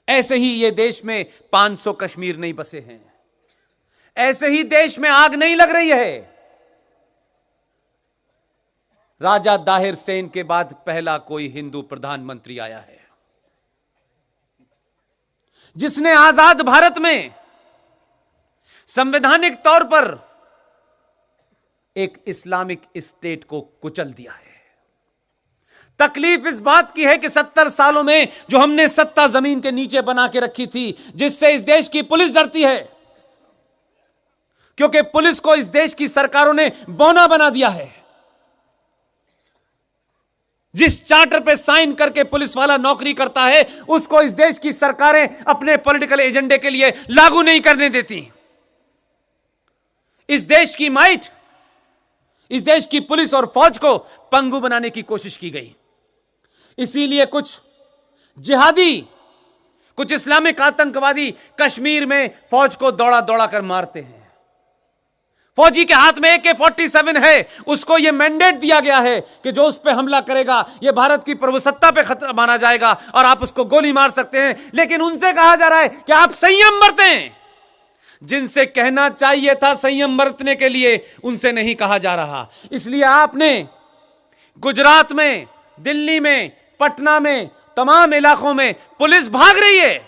ऐसे ही ये देश में 500 कश्मीर नहीं बसे हैं, ऐसे ही देश में आग नहीं लग रही है। राजा दाहिर सेन के बाद पहला कोई हिंदू प्रधानमंत्री आया है जिसने आजाद भारत में संवैधानिक तौर पर एक इस्लामिक स्टेट को कुचल दिया है। तकलीफ इस बात की है कि 70 सालों में जो हमने सत्ता जमीन के नीचे बना के रखी थी, जिससे इस देश की पुलिस डरती है, क्योंकि पुलिस को इस देश की सरकारों ने बौना बना दिया है। जिस चार्टर पे साइन करके पुलिस वाला नौकरी करता है, उसको इस देश की सरकारें अपने पॉलिटिकल एजेंडे के लिए लागू नहीं करने देती। इस देश की माइट, इस देश की पुलिस और फौज को पंगु बनाने की कोशिश की गई। इसीलिए कुछ जिहादी, कुछ इस्लामिक आतंकवादी कश्मीर में फौज को दौड़ा दौड़ा कर मारते हैं। फौजी के हाथ में AK-47 है, उसको यह मैंडेट दिया गया है कि जो उस पर हमला करेगा यह भारत की प्रभुसत्ता पे खतरा माना जाएगा और आप उसको गोली मार सकते हैं। लेकिन उनसे कहा जा रहा है कि आप संयम बरतें। जिनसे कहना चाहिए था संयम बरतने के लिए, उनसे नहीं कहा जा रहा। इसलिए आपने गुजरात में, दिल्ली में, पटना में, तमाम इलाकों में पुलिस भाग रही है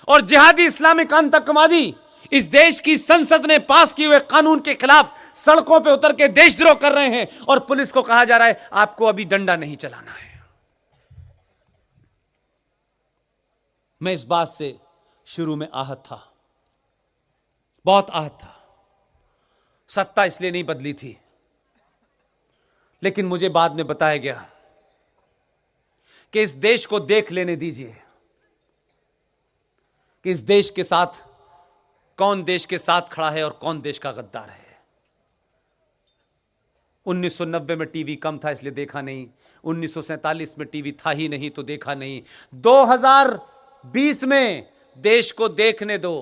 और जिहादी इस्लामिक आतंकवादी इस देश की संसद ने पास किए हुए कानून के खिलाफ सड़कों पे उतर के देशद्रोह कर रहे हैं और पुलिस को कहा जा रहा है आपको अभी डंडा नहीं चलाना है। मैं इस बात से शुरू में आहत था, बहुत आहत था। सत्ता इसलिए नहीं बदली थी, लेकिन मुझे बाद में बताया गया कि इस देश को देख लेने दीजिए कि इस देश के साथ कौन देश के साथ खड़ा है और कौन देश का गद्दार है। 1990 में टीवी कम था इसलिए देखा नहीं, 1947 में टीवी था ही नहीं तो देखा नहीं। 2020 में देश को देखने दो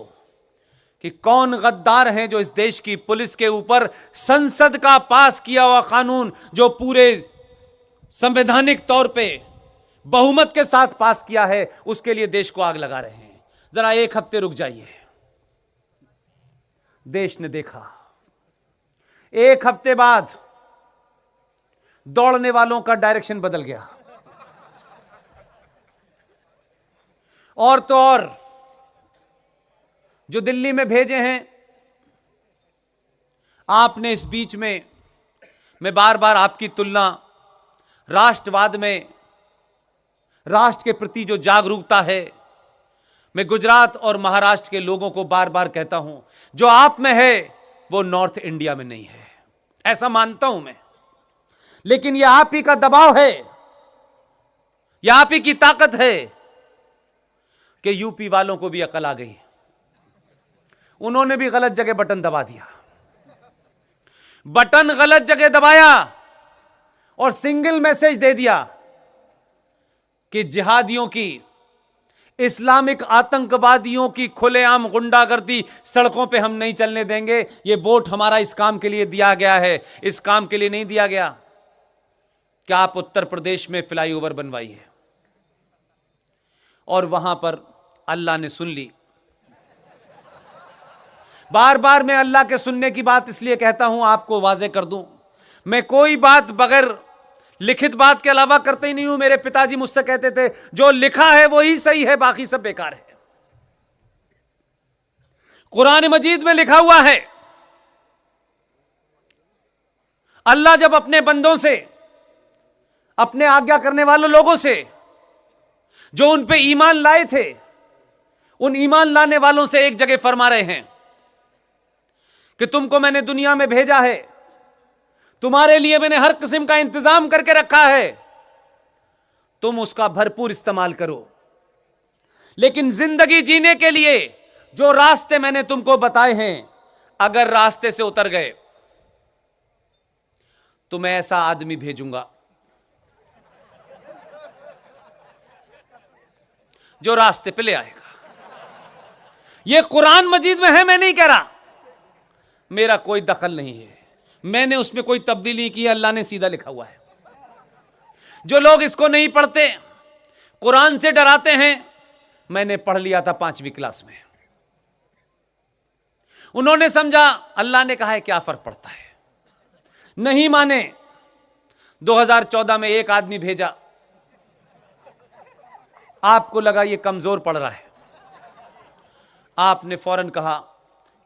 कि कौन गद्दार हैं जो इस देश की पुलिस के ऊपर संसद का पास किया हुआ कानून, जो पूरे संवैधानिक तौर पे बहुमत के साथ पास किया है, उसके लिए देश को आग लगा रहे हैं। जरा एक हफ्ते रुक जाइए। देश ने देखा, एक हफ्ते बाद दौड़ने वालों का डायरेक्शन बदल गया। और तो और जो दिल्ली में भेजे हैं, आपने इस बीच में, मैं बार बार आपकी तुलना राष्ट्रवाद में, राष्ट्र के प्रति जो जागरूकता है, मैं गुजरात और महाराष्ट्र के लोगों को बार बार कहता हूं, जो आप में है वो नॉर्थ इंडिया में नहीं है, ऐसा मानता हूं मैं। लेकिन यह आप ही का दबाव है, यह आप ही की ताकत है कि यूपी वालों को भी अकल आ गई। उन्होंने भी गलत जगह बटन दबा दिया, बटन गलत जगह दबाया और सिंगल मैसेज दे दिया कि जिहादियों की, इस्लामिक आतंकवादियों की खुलेआम गुंडागर्दी सड़कों पे हम नहीं चलने देंगे। ये वोट हमारा इस काम के लिए दिया गया है, इस काम के लिए नहीं दिया गया कि आप उत्तर प्रदेश में फ्लाईओवर बनवाइए। और वहां पर अल्लाह ने सुन ली। बार बार मैं अल्लाह के सुनने की बात इसलिए कहता हूं, आपको वाजे कर दूं, मैं कोई बात बगैर लिखित बात के अलावा करते ही नहीं हूं। मेरे पिताजी मुझसे कहते थे जो लिखा है वही सही है, बाकी सब बेकार है। कुरान मजीद में लिखा हुआ है, अल्लाह जब अपने बंदों से, अपने आज्ञा करने वाले लोगों से जो उन पे ईमान लाए थे, उन ईमान लाने वालों से एक जगह फरमा रहे हैं कि तुमको मैंने दुनिया में भेजा है, तुम्हारे लिए मैंने हर किस्म का इंतजाम करके रखा है, तुम उसका भरपूर इस्तेमाल करो। लेकिन जिंदगी जीने के लिए जो रास्ते मैंने तुमको बताए हैं, अगर रास्ते से उतर गए तो मैं ऐसा आदमी भेजूंगा जो रास्ते पे ले आएगा। यह कुरान मजीद में है, मैं नहीं कह रहा, मेरा कोई दखल नहीं है, मैंने उसमें कोई तब्दीली की है, अल्लाह ने सीधा लिखा हुआ है। जो लोग इसको नहीं पढ़ते, कुरान से डराते हैं, मैंने पढ़ लिया था 5वीं क्लास में। उन्होंने समझा अल्लाह ने कहा है, क्या फर्क पड़ता है। नहीं माने। 2014 में एक आदमी भेजा, आपको लगा ये कमजोर पड़ रहा है, आपने फौरन कहा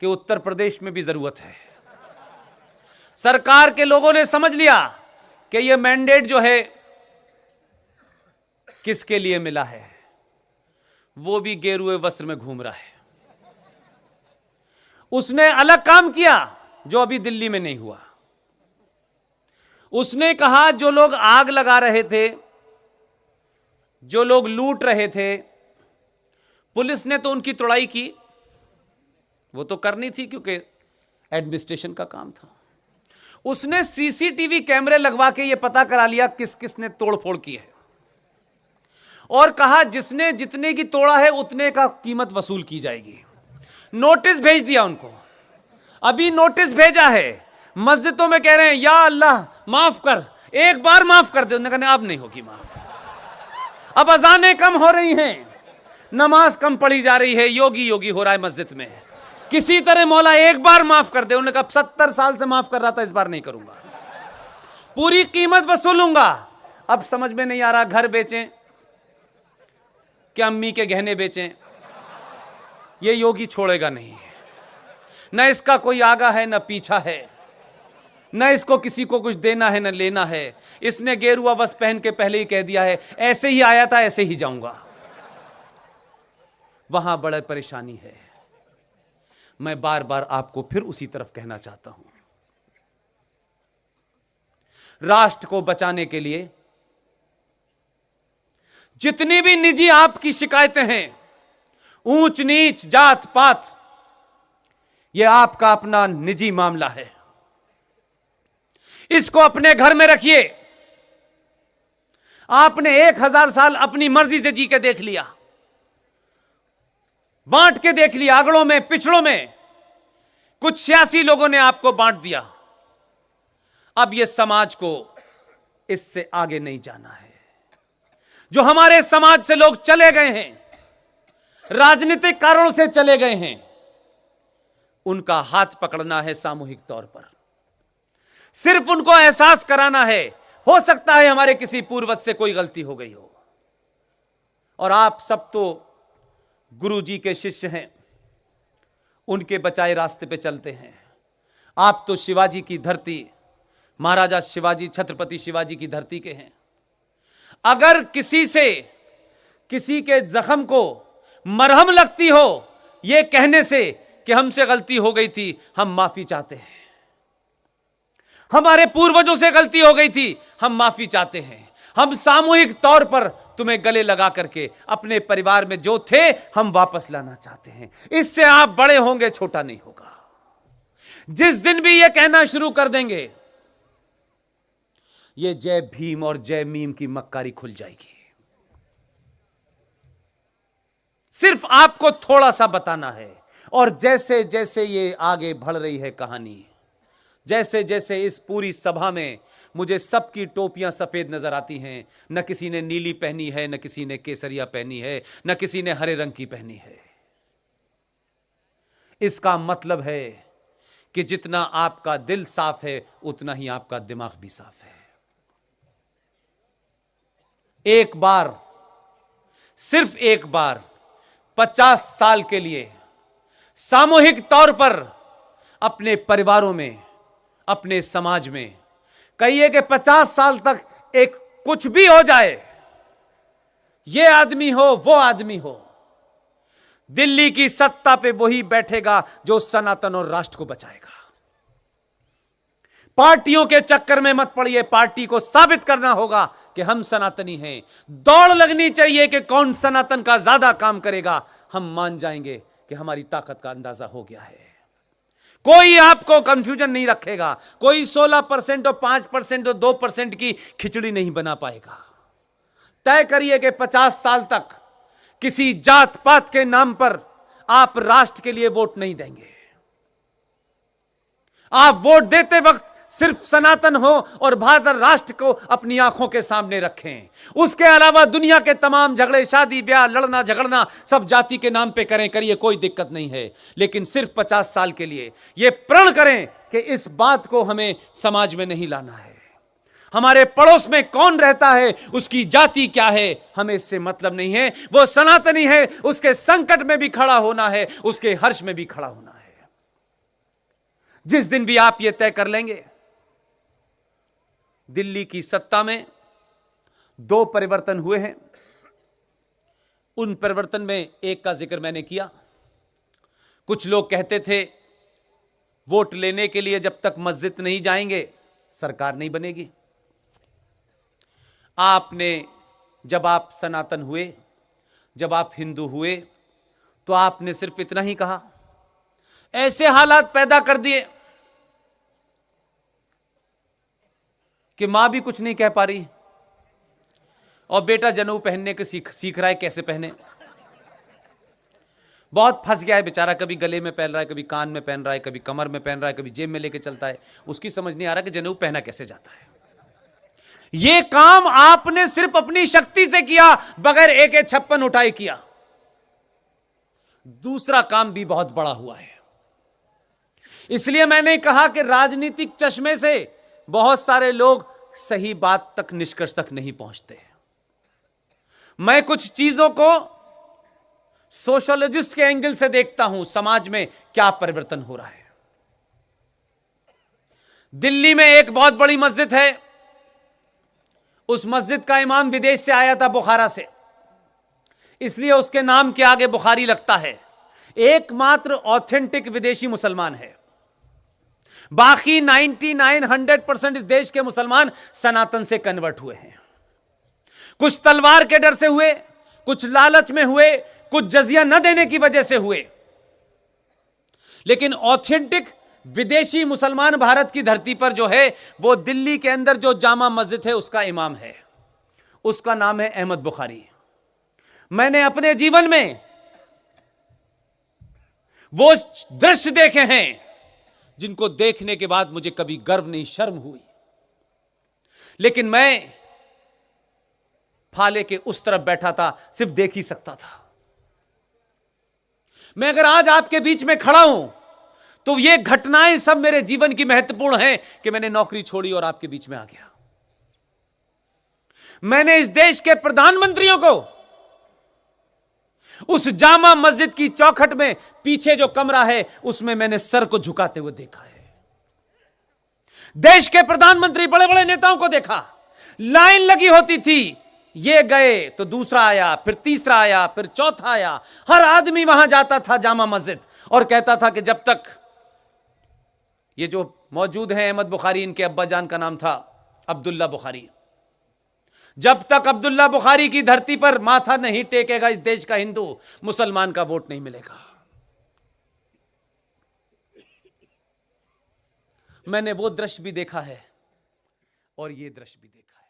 कि उत्तर प्रदेश में भी जरूरत है। सरकार के लोगों ने समझ लिया कि ये मैंडेट जो है किसके लिए मिला है, वो भी गेरुए वस्त्र में घूम रहा है। उसने अलग काम किया जो अभी दिल्ली में नहीं हुआ। उसने कहा जो लोग आग लगा रहे थे, जो लोग लूट रहे थे, पुलिस ने तो उनकी तोड़ाई की, वो तो करनी थी क्योंकि एडमिनिस्ट्रेशन का काम था। उसने सीसीटीवी कैमरे लगवा के ये पता करा लिया किस किस ने तोड़फोड़ की है, और कहा जिसने जितने की तोड़ा है उतने का कीमत वसूल की जाएगी। नोटिस भेज दिया उनको। अभी नोटिस भेजा है, मस्जिदों में कह रहे हैं या अल्लाह माफ कर, एक बार माफ कर दे। उन्होंने कहा अब नहीं होगी माफ। अब अजानें कम हो रही हैं, नमाज कम पढ़ी जा रही है, योगी योगी हो रहा है मस्जिद में। किसी तरह मौला एक बार माफ कर दे। उन्होंने कहा 70 साल से माफ कर रहा था, इस बार नहीं करूंगा, पूरी कीमत वसूलूंगा। अब समझ में नहीं आ रहा घर बेचें क्या अम्मी के गहने बेचें, ये योगी छोड़ेगा नहीं। न इसका कोई आगा है न पीछा है, न इसको किसी को कुछ देना है न लेना है। इसने गेरुआ वस्त्र पहन के पहले ही कह दिया है ऐसे ही आया था ऐसे ही जाऊंगा। वहां बड़ा परेशानी है। मैं बार बार आपको फिर उसी तरफ कहना चाहता हूं, राष्ट्र को बचाने के लिए जितनी भी निजी आपकी शिकायतें हैं, ऊंच नीच जात पात, यह आपका अपना निजी मामला है। इसको अपने घर में रखिए। आपने 1000 साल अपनी मर्जी से जी के देख लिया, बांट के देख लिया, अगड़ों में पिछड़ों में कुछ सियासी लोगों ने आपको बांट दिया। अब यह समाज को इससे आगे नहीं जाना है। जो हमारे समाज से लोग चले गए हैं, राजनीतिक कारणों से चले गए हैं, उनका हाथ पकड़ना है सामूहिक तौर पर। सिर्फ उनको एहसास कराना है, हो सकता है हमारे किसी पूर्वज से कोई गलती हो गई हो, और आप सब तो गुरु जी के शिष्य हैं, उनके बचाए रास्ते पे चलते हैं। आप तो शिवाजी की धरती, महाराजा शिवाजी, छत्रपति शिवाजी की धरती के हैं। अगर किसी से किसी के जख्म को मरहम लगती हो यह कहने से कि हमसे गलती हो गई थी, हम माफी चाहते हैं, हमारे पूर्वजों से गलती हो गई थी, हम माफी चाहते हैं, हम सामूहिक तौर पर तुम्हें गले लगा करके अपने परिवार में जो थे हम वापस लाना चाहते हैं। इससे आप बड़े होंगे, छोटा नहीं होगा। जिस दिन भी यह कहना शुरू कर देंगे, ये जय भीम और जय मीम की मक्कारी खुल जाएगी। सिर्फ आपको थोड़ा सा बताना है, और जैसे जैसे ये आगे बढ़ रही है कहानी, जैसे जैसे इस पूरी सभा में मुझे सबकी टोपियां सफेद नजर आती हैं, न किसी ने नीली पहनी है, न किसी ने केसरिया पहनी है, न किसी ने हरे रंग की पहनी है। इसका मतलब है कि जितना आपका दिल साफ है उतना ही आपका दिमाग भी साफ है। एक बार, सिर्फ एक बार 50 साल के लिए सामूहिक तौर पर अपने परिवारों में, अपने समाज में कहिए कि 50 साल तक एक कुछ भी हो जाए, ये आदमी हो वो आदमी हो, दिल्ली की सत्ता पे वही बैठेगा जो सनातन और राष्ट्र को बचाएगा। पार्टियों के चक्कर में मत पड़िए, पार्टी को साबित करना होगा कि हम सनातनी हैं। दौड़ लगनी चाहिए कि कौन सनातन का ज्यादा काम करेगा, हम मान जाएंगे कि हमारी ताकत का अंदाजा हो गया है। कोई आपको कंफ्यूजन नहीं रखेगा, कोई 16% और 5% और 2% की खिचड़ी नहीं बना पाएगा। तय करिए कि 50 साल तक किसी जात पात के नाम पर आप राष्ट्र के लिए वोट नहीं देंगे। आप वोट देते वक्त सिर्फ सनातन हो और भारत राष्ट्र को अपनी आंखों के सामने रखें। उसके अलावा दुनिया के तमाम झगड़े, शादी ब्याह, लड़ना झगड़ना सब जाति के नाम पे करिए, कोई दिक्कत नहीं है। लेकिन सिर्फ 50 साल के लिए यह प्रण करें कि इस बात को हमें समाज में नहीं लाना है। हमारे पड़ोस में कौन रहता है, उसकी जाति क्या है, हमें इससे मतलब नहीं है। वो सनातनी है, उसके संकट में भी खड़ा होना है, उसके हर्ष में भी खड़ा होना है। जिस दिन भी आप ये तय कर लेंगे, दिल्ली की सत्ता में 2 परिवर्तन हुए हैं। उन परिवर्तन में एक का जिक्र मैंने किया। कुछ लोग कहते थे वोट लेने के लिए जब तक मस्जिद नहीं जाएंगे सरकार नहीं बनेगी। जब आप सनातन हुए, जब आप हिंदू हुए, तो आपने सिर्फ इतना ही कहा। ऐसे हालात पैदा कर दिए कि मां भी कुछ नहीं कह पा रही और बेटा जनेऊ पहनने के सीख रहा है, कैसे पहने। बहुत फंस गया है बेचारा, कभी गले में पहन रहा है, कभी कान में पहन रहा है, कभी कमर में पहन रहा है, कभी जेब में लेके चलता है। उसकी समझ नहीं आ रहा कि जनेऊ पहना कैसे जाता है। यह काम आपने सिर्फ अपनी शक्ति से किया, बगैर AK-56 उठाए किया। दूसरा काम भी बहुत बड़ा हुआ है। इसलिए मैंने कहा कि राजनीतिक चश्मे से बहुत सारे लोग सही बात तक, निष्कर्ष तक नहीं पहुंचते। मैं कुछ चीजों को सोशोलॉजिस्ट के एंगल से देखता हूं, समाज में क्या परिवर्तन हो रहा है। दिल्ली में एक बहुत बड़ी मस्जिद है। उस मस्जिद का इमाम विदेश से आया था, बुखारा से, इसलिए उसके नाम के आगे बुखारी लगता है। एकमात्र ऑथेंटिक विदेशी मुसलमान है। बाकी 99-100% इस देश के मुसलमान सनातन से कन्वर्ट हुए हैं। कुछ तलवार के डर से हुए, कुछ लालच में हुए, कुछ जजिया न देने की वजह से हुए। लेकिन ऑथेंटिक विदेशी मुसलमान भारत की धरती पर जो है, वो दिल्ली के अंदर जो जामा मस्जिद है उसका इमाम है। उसका नाम है अहमद बुखारी। मैंने अपने जीवन में वो दृश्य देखे हैं जिनको देखने के बाद मुझे कभी गर्व नहीं, शर्म हुई। लेकिन मैं फाले के उस तरफ बैठा था, सिर्फ देख ही सकता था। मैं अगर आज आपके बीच में खड़ा हूं तो ये घटनाएं सब मेरे जीवन की महत्वपूर्ण हैं कि मैंने नौकरी छोड़ी और आपके बीच में आ गया। मैंने इस देश के प्रधानमंत्रियों को उस जामा मस्जिद की चौखट में पीछे जो कमरा है उसमें मैंने सर को झुकाते हुए देखा है। देश के प्रधानमंत्री, बड़े बड़े नेताओं को देखा, लाइन लगी होती थी। ये गए तो दूसरा आया, फिर तीसरा आया, फिर चौथा आया। हर आदमी वहां जाता था जामा मस्जिद और कहता था कि जब तक ये जो मौजूद हैं अहमद बुखारी, इनके अब्बा जान का नाम था अब्दुल्ला बुखारी, जब तक अब्दुल्ला बुखारी की धरती पर माथा नहीं टेकेगा इस देश का हिंदू, मुसलमान का वोट नहीं मिलेगा। मैंने वो दृश्य भी देखा है और ये दृश्य भी देखा है।